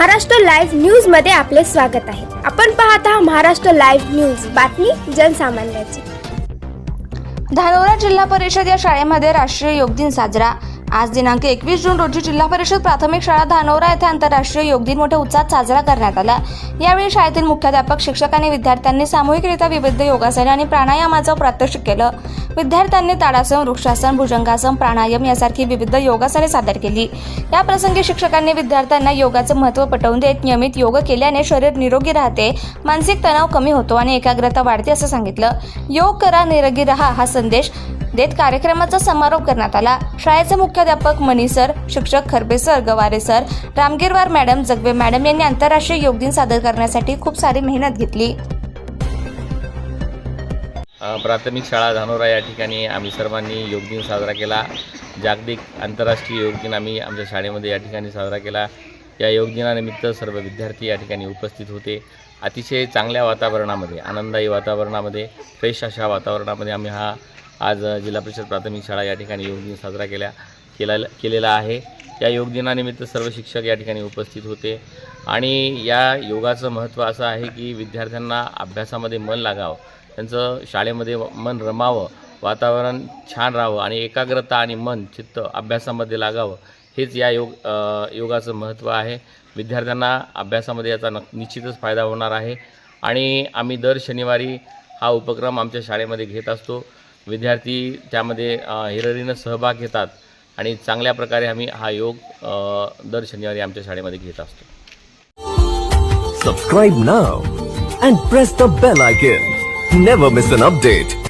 Maharashtra live news मध्ये आपले स्वागत आहे। आपण पाहत आहात महाराष्ट्र लाईव्ह न्यूज, बातमी जनसामान्याची। धानोरा जिल्हा परिषद या शाळेमध्ये राष्ट्रीय योग दिन साजरा। आज दिनांक 21 जून रोजी जिल्हा परिषद प्राथमिक शाळा धानोरा येथे आंतरराष्ट्रीय योग दिन मोठ्या उत्साहात साजरा करण्यात आला। यावेळी शाळेतील मुख्याध्यापक, शिक्षक आणि विद्यार्थ्यांनी सामूहिकरित्या विविध योगासने आणि प्राणायामाचं प्रात्यक्षिक केलं। विद्यार्थ्यांनी ताडासन, वृक्षासन, भुजंगासन, प्राणायाम यासारखी विविध योगासने सादर केली। या प्रसंगी शिक्षकांनी विद्यार्थ्यांना योगाचं महत्त्व पटवून देत नियमित योग केल्याने शरीर निरोगी राहते, मानसिक तणाव कमी होतो आणि एकाग्रता वाढते असं सांगितलं। योग करा, निरोगी रहा हा संदेश देत कार्यक्रमाचा समारोप करण्यात आला। शाळेचे मुख्याध्यापक मनी सर, शिक्षक खरबे sir, Gaware sir, रामगिरवार madam, जगवे madam यांनी आंतरराष्ट्रीय योग दिन सादर करण्यासाठी खूप सारी मेहनत घेतली। प्राथमिक शाळा धानोरा या ठिकाणी आम्ही सर्वांनी योग दिन साजरा केला। जागतिक आंतरराष्ट्रीय योग दिन आम्ही आमच्या शाळेमध्ये या ठिकाणी साजरा केला। या योग दिनानिमित्त सर्व विद्यार्थी या ठिकाणी उपस्थित होते। अतिशय चांगल्या वातावरणामध्ये, आनंदायी वातावरणामध्ये, फ्रेश अशा वातावरणामध्ये आम्ही आज जिल्हा परिषद प्राथमिक शाळा या ठिकाणी योग दिन साजरा केलेला आहे। या योग दिनानिमित्त सर्व शिक्षक या ठिकाणी उपस्थित होते आणि या योगाचं महत्त्व असं आहे की विद्यार्थ्यांना अभ्यासामध्ये मन लागावं, त्यांचं शाळेमध्ये मन रमावं, वातावरण छान राहावं आणि एकाग्रता आणि मन चित्त अभ्यासामध्ये लागावं, हेच या योगाचं महत्त्व आहे। विद्यार्थ्यांना अभ्यासामध्ये याचा निश्चितच फायदा होणार आहे आणि आम्ही दर शनिवारी हा उपक्रम आमच्या शाळेमध्ये घेत असतो। विद्यार्थी त्यामध्ये हिरिरीनं सहभाग घेतात आणि चांगल्या प्रकारे आम्ही हा योग दर शनिवारी आमच्या शाळेमध्ये घेत असतो। Subscribe now and press the bell icon. Never miss an update.